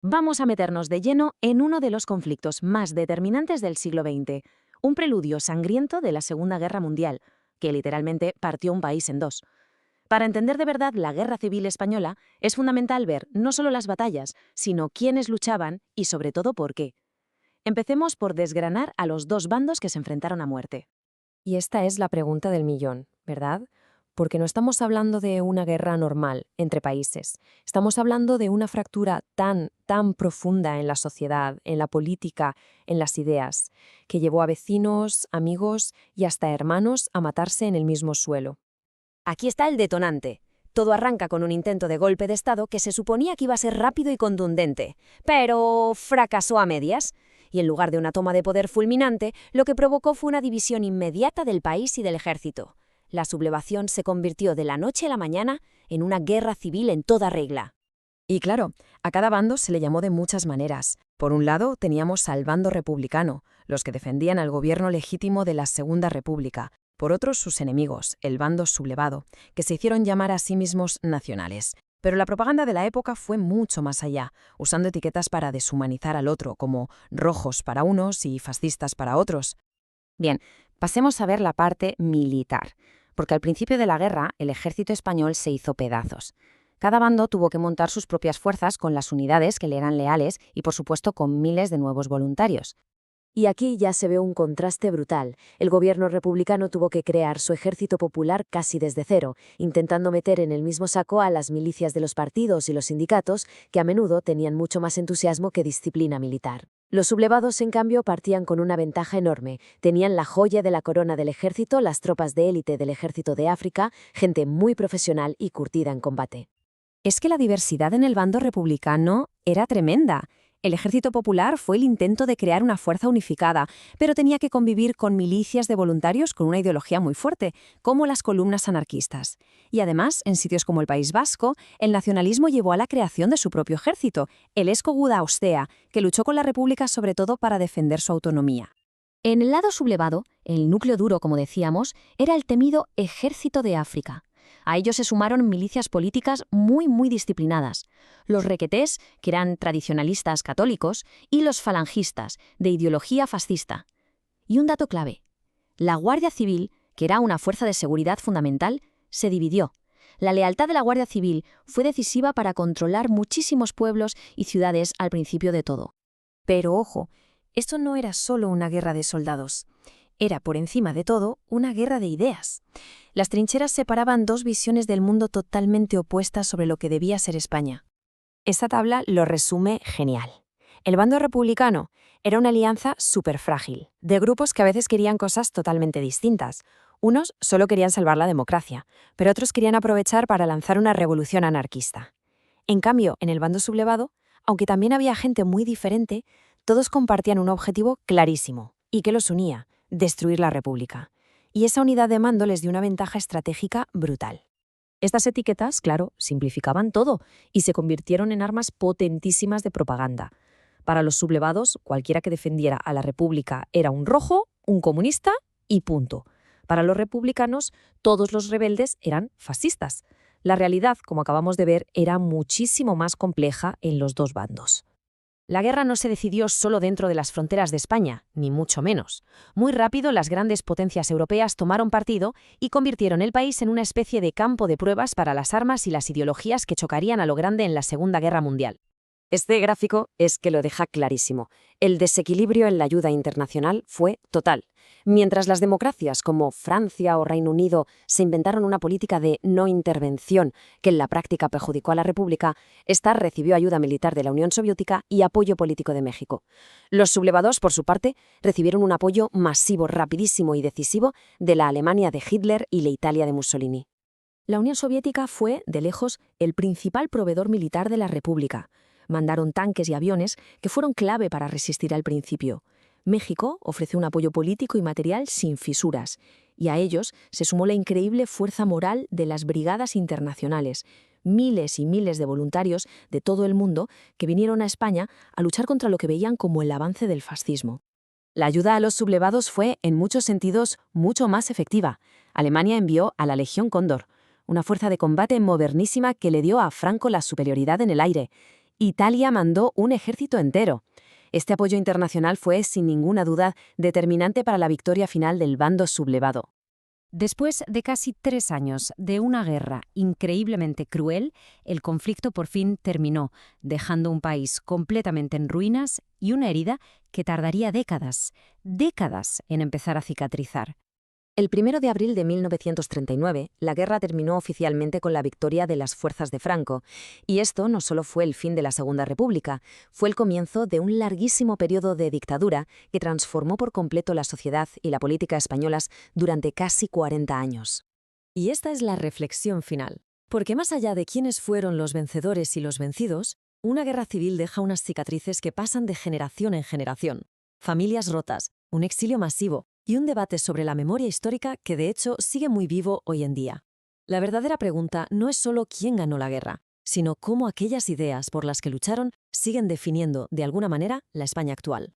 Vamos a meternos de lleno en uno de los conflictos más determinantes del siglo XX, un preludio sangriento de la Segunda Guerra Mundial, que literalmente partió un país en dos. Para entender de verdad la Guerra Civil Española, es fundamental ver no solo las batallas, sino quiénes luchaban y sobre todo por qué. Empecemos por desgranar a los dos bandos que se enfrentaron a muerte. Y esta es la pregunta del millón, ¿verdad? Porque no estamos hablando de una guerra normal entre países. Estamos hablando de una fractura tan profunda en la sociedad, en la política, en las ideas, que llevó a vecinos, amigos y hasta hermanos a matarse en el mismo suelo. Aquí está el detonante. Todo arranca con un intento de golpe de Estado que se suponía que iba a ser rápido y contundente, pero fracasó a medias. Y en lugar de una toma de poder fulminante, lo que provocó fue una división inmediata del país y del ejército. La sublevación se convirtió de la noche a la mañana en una guerra civil en toda regla. Y claro, a cada bando se le llamó de muchas maneras. Por un lado, teníamos al bando republicano, los que defendían al gobierno legítimo de la Segunda República. Por otro, sus enemigos, el bando sublevado, que se hicieron llamar a sí mismos nacionales. Pero la propaganda de la época fue mucho más allá, usando etiquetas para deshumanizar al otro, como rojos para unos y fascistas para otros. Bien, pasemos a ver la parte militar, porque al principio de la guerra el ejército español se hizo pedazos. Cada bando tuvo que montar sus propias fuerzas con las unidades que le eran leales y, por supuesto, con miles de nuevos voluntarios. Y aquí ya se ve un contraste brutal. El gobierno republicano tuvo que crear su ejército popular casi desde cero, intentando meter en el mismo saco a las milicias de los partidos y los sindicatos, que a menudo tenían mucho más entusiasmo que disciplina militar. Los sublevados, en cambio, partían con una ventaja enorme. Tenían la joya de la corona del ejército, las tropas de élite del ejército de África, gente muy profesional y curtida en combate. Es que la diversidad en el bando republicano era tremenda. El Ejército Popular fue el intento de crear una fuerza unificada, pero tenía que convivir con milicias de voluntarios con una ideología muy fuerte, como las columnas anarquistas. Y además, en sitios como el País Vasco, el nacionalismo llevó a la creación de su propio ejército, el Esco Guda Austea, que luchó con la República sobre todo para defender su autonomía. En el lado sublevado, el núcleo duro, como decíamos, era el temido Ejército de África. A ellos se sumaron milicias políticas muy disciplinadas, los requetés, que eran tradicionalistas católicos, y los falangistas, de ideología fascista. Y un dato clave: la Guardia Civil, que era una fuerza de seguridad fundamental, se dividió. La lealtad de la Guardia Civil fue decisiva para controlar muchísimos pueblos y ciudades al principio de todo. Pero ojo, esto no era solo una guerra de soldados. Era, por encima de todo, una guerra de ideas. Las trincheras separaban dos visiones del mundo totalmente opuestas sobre lo que debía ser España. Esta tabla lo resume genial. El bando republicano era una alianza súper frágil, de grupos que a veces querían cosas totalmente distintas. Unos solo querían salvar la democracia, pero otros querían aprovechar para lanzar una revolución anarquista. En cambio, en el bando sublevado, aunque también había gente muy diferente, todos compartían un objetivo clarísimo, y que los unía: destruir la República. Y esa unidad de mando les dio una ventaja estratégica brutal. Estas etiquetas, claro, simplificaban todo y se convirtieron en armas potentísimas de propaganda. Para los sublevados, cualquiera que defendiera a la República era un rojo, un comunista y punto. Para los republicanos, todos los rebeldes eran fascistas. La realidad, como acabamos de ver, era muchísimo más compleja en los dos bandos. La guerra no se decidió solo dentro de las fronteras de España, ni mucho menos. Muy rápido, las grandes potencias europeas tomaron partido y convirtieron el país en una especie de campo de pruebas para las armas y las ideologías que chocarían a lo grande en la Segunda Guerra Mundial. Este gráfico es que lo deja clarísimo. El desequilibrio en la ayuda internacional fue total. Mientras las democracias como Francia o Reino Unido se inventaron una política de no intervención que en la práctica perjudicó a la República, esta recibió ayuda militar de la Unión Soviética y apoyo político de México. Los sublevados, por su parte, recibieron un apoyo masivo, rapidísimo y decisivo de la Alemania de Hitler y la Italia de Mussolini. La Unión Soviética fue, de lejos, el principal proveedor militar de la República. Mandaron tanques y aviones que fueron clave para resistir al principio. México ofreció un apoyo político y material sin fisuras, y a ellos se sumó la increíble fuerza moral de las brigadas internacionales, miles y miles de voluntarios de todo el mundo que vinieron a España a luchar contra lo que veían como el avance del fascismo. La ayuda a los sublevados fue, en muchos sentidos, mucho más efectiva. Alemania envió a la Legión Cóndor, una fuerza de combate modernísima que le dio a Franco la superioridad en el aire, Italia mandó un ejército entero. Este apoyo internacional fue, sin ninguna duda, determinante para la victoria final del bando sublevado. Después de casi 3 años de una guerra increíblemente cruel, el conflicto por fin terminó, dejando un país completamente en ruinas y una herida que tardaría décadas en empezar a cicatrizar. El 1 de abril de 1939, la guerra terminó oficialmente con la victoria de las fuerzas de Franco, y esto no solo fue el fin de la Segunda República, fue el comienzo de un larguísimo periodo de dictadura que transformó por completo la sociedad y la política españolas durante casi 40 años. Y esta es la reflexión final, porque más allá de quiénes fueron los vencedores y los vencidos, una guerra civil deja unas cicatrices que pasan de generación en generación, familias rotas, un exilio masivo, y un debate sobre la memoria histórica que de hecho sigue muy vivo hoy en día. La verdadera pregunta no es solo quién ganó la guerra, sino cómo aquellas ideas por las que lucharon siguen definiendo, de alguna manera, la España actual.